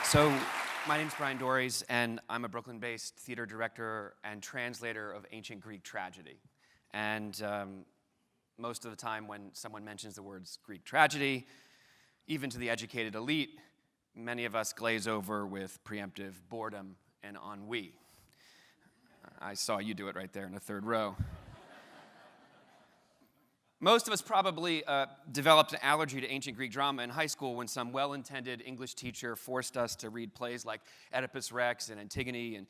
So, my name's Bryan Doerries, and I'm a Brooklyn-based theater director and translator of ancient Greek tragedy. And most of the time when someone mentions the words Greek tragedy, even to the educated elite, many of us glaze over with preemptive boredom and ennui. I saw you do it right there in the third row. Most of us probably developed an allergy to ancient Greek drama in high school when some well-intended English teacher forced us to read plays like Oedipus Rex and Antigone and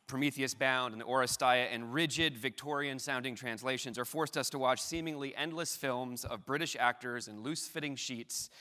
Prometheus Bound and the Oresteia in rigid Victorian-sounding translations, or forced us to watch seemingly endless films of British actors in loose-fitting sheets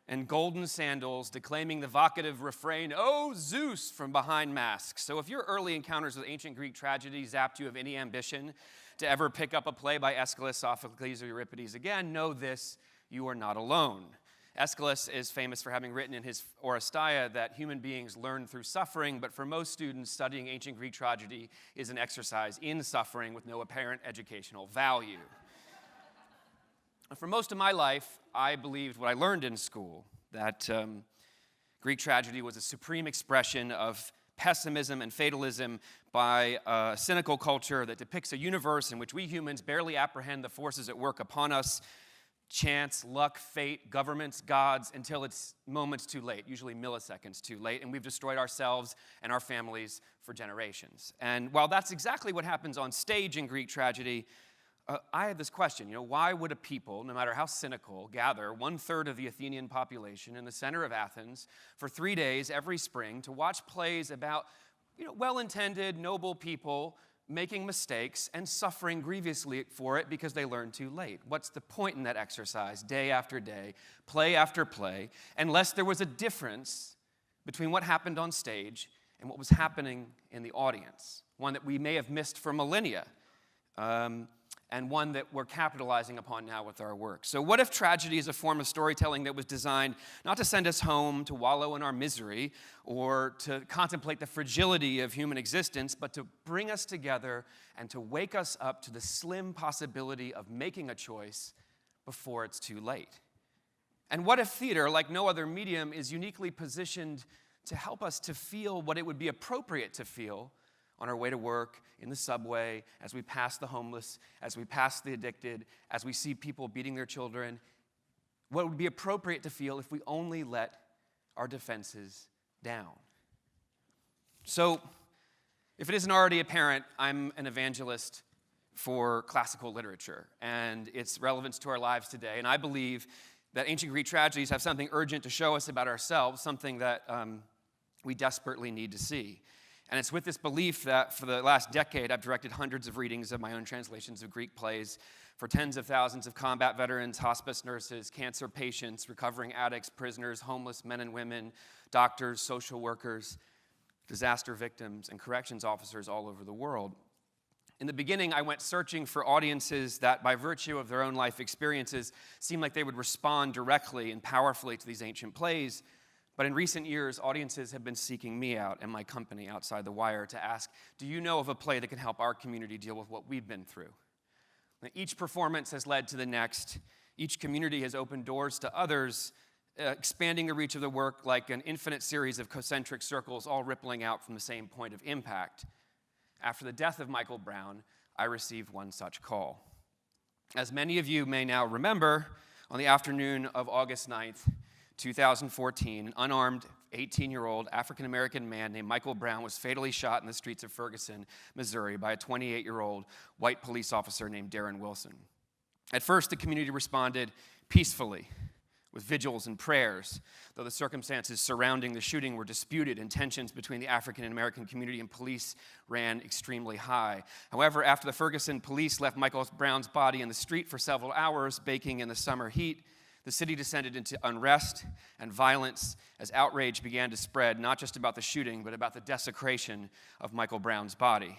and golden sandals declaiming the vocative refrain, "Oh, Zeus," from behind masks. So if your early encounters with ancient Greek tragedy zapped you of any ambition to ever pick up a play by Aeschylus, Sophocles, or Euripides again, know this: you are not alone. Aeschylus is famous for having written in his Oresteia that human beings learn through suffering, but for most students, studying ancient Greek tragedy is an exercise in suffering with no apparent educational value. For most of my life, I believed what I learned in school, that Greek tragedy was a supreme expression of pessimism and fatalism by a cynical culture that depicts a universe in which we humans barely apprehend the forces at work upon us: chance, luck, fate, governments, gods, until it's moments too late, usually milliseconds too late, and we've destroyed ourselves and our families for generations. And while that's exactly what happens on stage in Greek tragedy, I had this question, why would a people, no matter how cynical, gather 1/3 of the Athenian population in the center of Athens for 3 days every spring to watch plays about, well-intended, noble people making mistakes and suffering grievously for it because they learned too late? What's the point in that exercise, day after day, play after play, unless there was a difference between what happened on stage and what was happening in the audience, one that we may have missed for millennia, and one that we're capitalizing upon now with our work. So what if tragedy is a form of storytelling that was designed not to send us home to wallow in our misery or to contemplate the fragility of human existence, but to bring us together and to wake us up to the slim possibility of making a choice before it's too late? And what if theater, like no other medium, is uniquely positioned to help us to feel what it would be appropriate to feel on our way to work, in the subway, as we pass the homeless, as we pass the addicted, as we see people beating their children? What would be appropriate to feel if we only let our defenses down? So, if it isn't already apparent, I'm an evangelist for classical literature and its relevance to our lives today. And I believe that ancient Greek tragedies have something urgent to show us about ourselves, something that we desperately need to see. And it's with this belief that for the last decade, I've directed hundreds of readings of my own translations of Greek plays for tens of thousands of combat veterans, hospice nurses, cancer patients, recovering addicts, prisoners, homeless men and women, doctors, social workers, disaster victims, and corrections officers all over the world. In the beginning, I went searching for audiences that, by virtue of their own life experiences, seemed like they would respond directly and powerfully to these ancient plays. But in recent years, audiences have been seeking me out and my company, Outside the Wire, to ask, do you know of a play that can help our community deal with what we've been through? Now, each performance has led to the next. Each community has opened doors to others, expanding the reach of the work like an infinite series of concentric circles, all rippling out from the same point of impact. After the death of Michael Brown, I received one such call. As many of you may now remember, on the afternoon of August 9th, 2014, an unarmed 18-year-old African-American man named Michael Brown was fatally shot in the streets of Ferguson, Missouri, by a 28-year-old white police officer named Darren Wilson. At first, the community responded peacefully, with vigils and prayers, though the circumstances surrounding the shooting were disputed and tensions between the African-American community and police ran extremely high. However, after the Ferguson police left Michael Brown's body in the street for several hours, baking in the summer heat, the city descended into unrest and violence as outrage began to spread, not just about the shooting, but about the desecration of Michael Brown's body.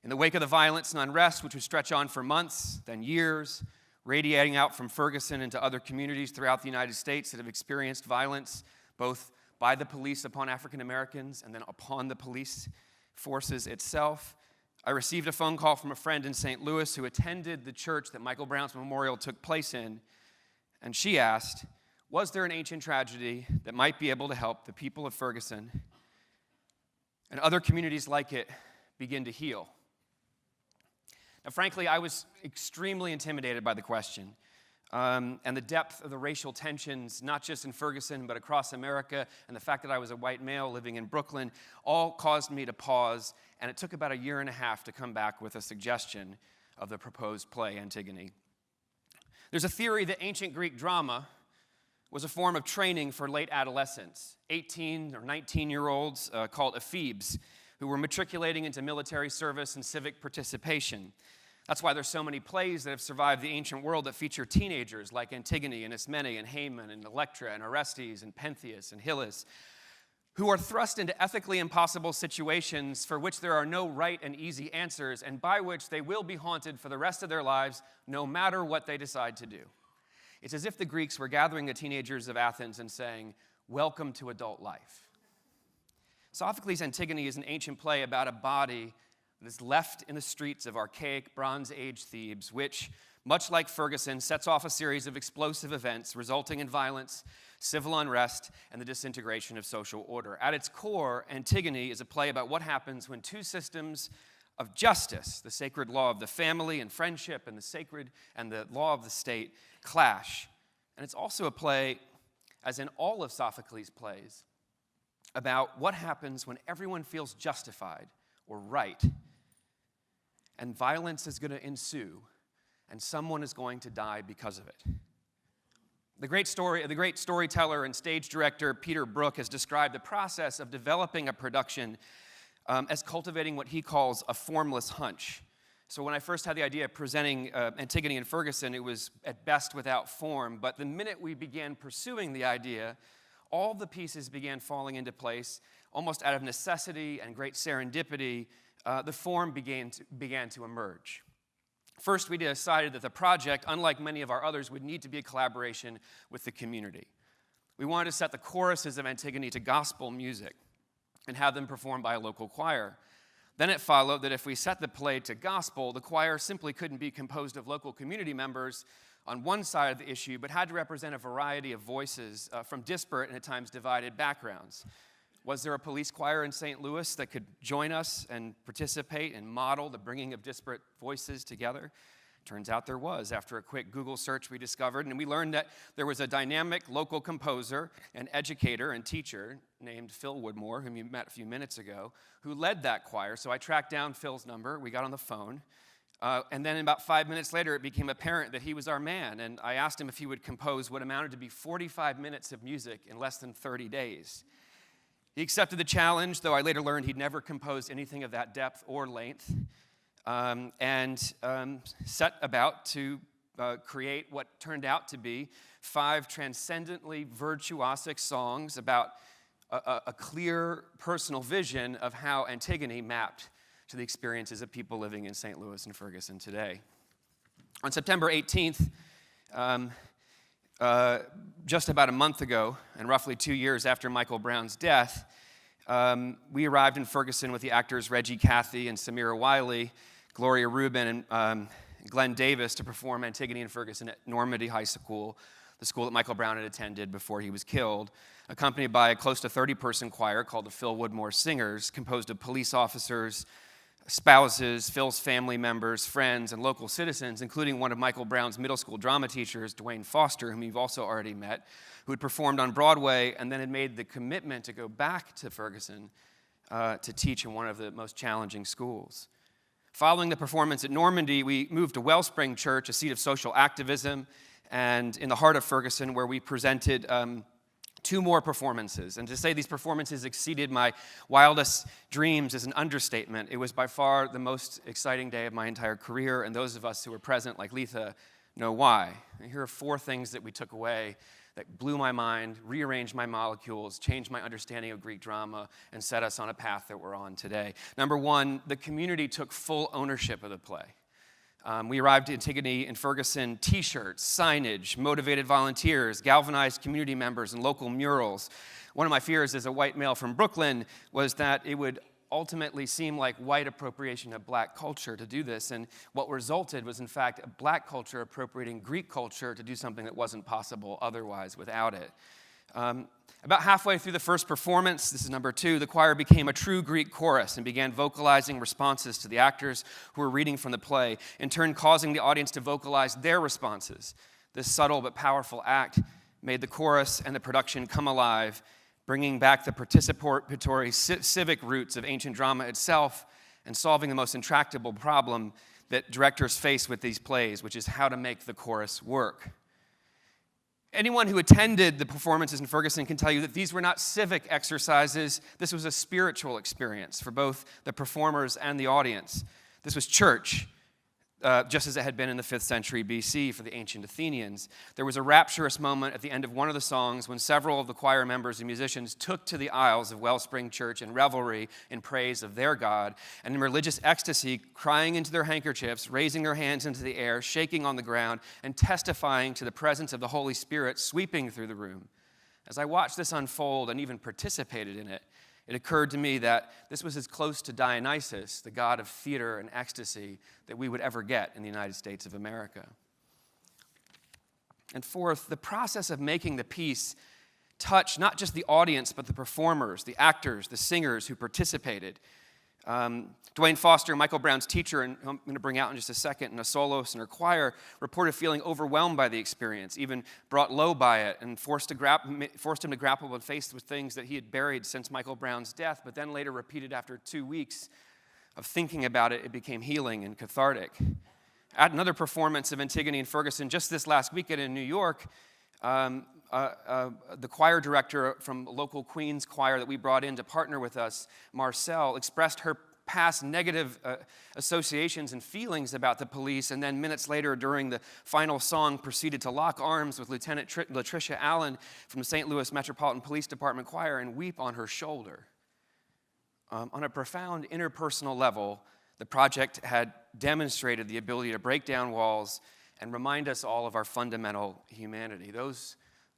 In the wake of the violence and unrest, which would stretch on for months, then years, radiating out from Ferguson into other communities throughout the United States that have experienced violence, both by the police upon African Americans and then upon the police forces itself, I received a phone call from a friend in St. Louis who attended the church that Michael Brown's memorial took place in. And she asked, Was there an ancient tragedy that might be able to help the people of Ferguson and other communities like it begin to heal? Now, frankly, I was extremely intimidated by the question. And the depth of the racial tensions, not just in Ferguson, but across America, and the fact that I was a white male living in Brooklyn, all caused me to pause, and it took about a year and a half to come back with a suggestion of the proposed play, Antigone. There's a theory that ancient Greek drama was a form of training for late adolescents, 18 or 19-year-olds called ephebes, who were matriculating into military service and civic participation. That's why there's so many plays that have survived the ancient world that feature teenagers like Antigone and Ismene and Haman and Electra and Orestes and Pentheus and Hylas, who are thrust into ethically impossible situations for which there are no right and easy answers, and by which they will be haunted for the rest of their lives, no matter what they decide to do. It's as if the Greeks were gathering the teenagers of Athens and saying, "Welcome to adult life." Sophocles' Antigone is an ancient play about a body that is left in the streets of archaic Bronze Age Thebes, which, much like Ferguson, sets off a series of explosive events resulting in violence, civil unrest, and the disintegration of social order. At its core, Antigone is a play about what happens when two systems of justice, the sacred law of the family and friendship and the law of the state, clash. And it's also a play, as in all of Sophocles' plays, about what happens when everyone feels justified or right, and violence is going to ensue, and someone is going to die because of it. The great storyteller and stage director Peter Brook has described the process of developing a production as cultivating what he calls a formless hunch. So when I first had the idea of presenting Antigone and Ferguson, it was at best without form, but the minute we began pursuing the idea, all the pieces began falling into place, almost out of necessity and great serendipity. The form began to emerge. First, we decided that the project, unlike many of our others, would need to be a collaboration with the community. We wanted to set the choruses of Antigone to gospel music and have them performed by a local choir. Then it followed that if we set the play to gospel, the choir simply couldn't be composed of local community members on one side of the issue, but had to represent a variety of voices from disparate and at times divided backgrounds. Was there a police choir in St. Louis that could join us and participate and model the bringing of disparate voices together? Turns out there was. After a quick Google search, we discovered, and we learned that there was a dynamic local composer and educator and teacher named Phil Woodmore, whom you met a few minutes ago, who led that choir. So I tracked down Phil's number. We got on the phone. And then about 5 minutes later, it became apparent that he was our man. And I asked him if he would compose what amounted to be 45 minutes of music in less than 30 days. He accepted the challenge, though I later learned he'd never composed anything of that depth or length, and set about to create what turned out to be 5 transcendently virtuosic songs about a clear personal vision of how Antigone mapped to the experiences of people living in St. Louis and Ferguson today. On September 18th, just about a month ago, and roughly 2 years after Michael Brown's death, we arrived in Ferguson with the actors Reggie Cathy and Samira Wiley, Gloria Rubin, and Glenn Davis to perform Antigone and Ferguson at Normandy High School, the school that Michael Brown had attended before he was killed, accompanied by a close to 30-person choir called the Phil Woodmore Singers, composed of police officers, spouses, Phil's family members, friends, and local citizens, including one of Michael Brown's middle school drama teachers, Dwayne Foster, whom you've also already met, who had performed on Broadway and then had made the commitment to go back to Ferguson to teach in one of the most challenging schools. Following the performance at Normandy, we moved to Wellspring Church, a seat of social activism, and in the heart of Ferguson, where we presented 2 more performances. And to say these performances exceeded my wildest dreams is an understatement. It was by far the most exciting day of my entire career, and those of us who were present, like Letha, know why. And here are 4 things that we took away that blew my mind, rearranged my molecules, changed my understanding of Greek drama, and set us on a path that we're on today. Number 1, the community took full ownership of the play. We arrived at Antigone and Ferguson t-shirts, signage, motivated volunteers, galvanized community members, and local murals. One of my fears as a white male from Brooklyn was that it would ultimately seem like white appropriation of black culture to do this. And what resulted was, in fact, a black culture appropriating Greek culture to do something that wasn't possible otherwise without it. About halfway through the first performance, this is number 2, the choir became a true Greek chorus and began vocalizing responses to the actors who were reading from the play, in turn causing the audience to vocalize their responses. This subtle but powerful act made the chorus and the production come alive, bringing back the participatory civic roots of ancient drama itself and solving the most intractable problem that directors face with these plays, which is how to make the chorus work. Anyone who attended the performances in Ferguson can tell you that these were not civic exercises. This was a spiritual experience for both the performers and the audience. This was church, just as it had been in the 5th century BC for the ancient Athenians. There was a rapturous moment at the end of one of the songs when several of the choir members and musicians took to the aisles of Wellspring Church in revelry in praise of their God, and in religious ecstasy, crying into their handkerchiefs, raising their hands into the air, shaking on the ground, and testifying to the presence of the Holy Spirit sweeping through the room. As I watched this unfold and even participated in it, it occurred to me that this was as close to Dionysus, the god of theater and ecstasy, that we would ever get in the United States of America. And fourth, the process of making the piece touched not just the audience, but the performers, the actors, the singers who participated. Dwayne Foster, Michael Brown's teacher, and who I'm going to bring out in just a second, and a soloist in her choir, reported feeling overwhelmed by the experience, even brought low by it, and forced him to grapple and face with things that he had buried since Michael Brown's death, but then later repeated after 2 weeks of thinking about it, it became healing and cathartic. At another performance of Antigone and Ferguson just this last weekend in New York, the choir director from local Queens choir that we brought in to partner with us, Marcel, expressed her past negative associations and feelings about the police, and then minutes later during the final song proceeded to lock arms with Lieutenant Latricia Allen from the St. Louis Metropolitan Police Department choir and weep on her shoulder. On a profound interpersonal level, the project had demonstrated the ability to break down walls and remind us all of our fundamental humanity. Those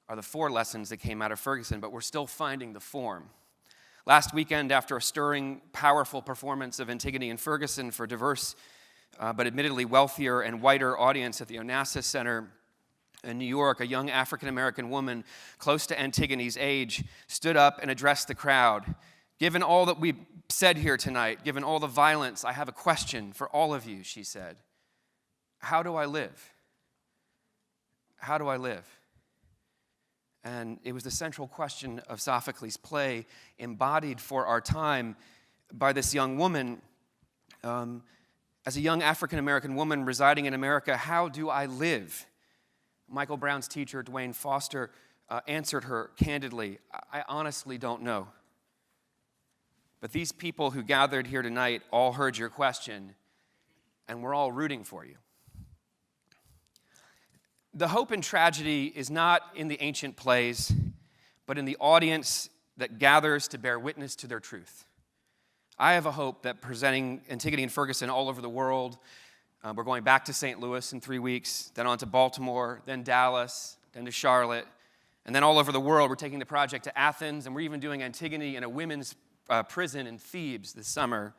are the 4 lessons that came out of Ferguson, but we're still finding the form. Last weekend, after a stirring, powerful performance of Antigone and Ferguson for a diverse, but admittedly wealthier and whiter audience at the Onassis Center in New York, a young African-American woman close to Antigone's age stood up and addressed the crowd. Given all that we've said here tonight, given all the violence, I have a question for all of you, she said. How do I live? How do I live? And it was the central question of Sophocles' play, embodied for our time by this young woman. As a young African-American woman residing in America, how do I live? Michael Brown's teacher, Dwayne Foster, answered her candidly, I honestly don't know. But these people who gathered here tonight all heard your question, and we're all rooting for you. The hope in tragedy is not in the ancient plays, but in the audience that gathers to bear witness to their truth. I have a hope that presenting Antigone and Ferguson all over the world, we're going back to St. Louis in 3 weeks, then on to Baltimore, then Dallas, then to Charlotte, and then all over the world. We're taking the project to Athens, and we're even doing Antigone in a women's prison in Thebes this summer.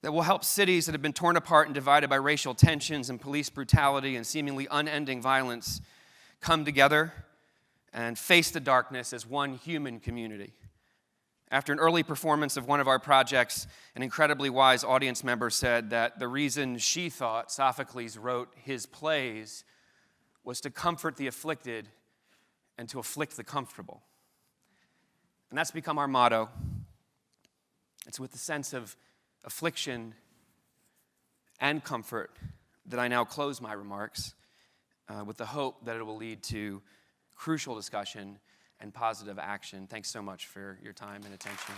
That will help cities that have been torn apart and divided by racial tensions and police brutality and seemingly unending violence come together and face the darkness as one human community. After an early performance of one of our projects, an incredibly wise audience member said that the reason she thought Sophocles wrote his plays was to comfort the afflicted and to afflict the comfortable. And that's become our motto. It's with the sense of affliction and comfort that I now close my remarks, with the hope that it will lead to crucial discussion and positive action. Thanks so much for your time and attention.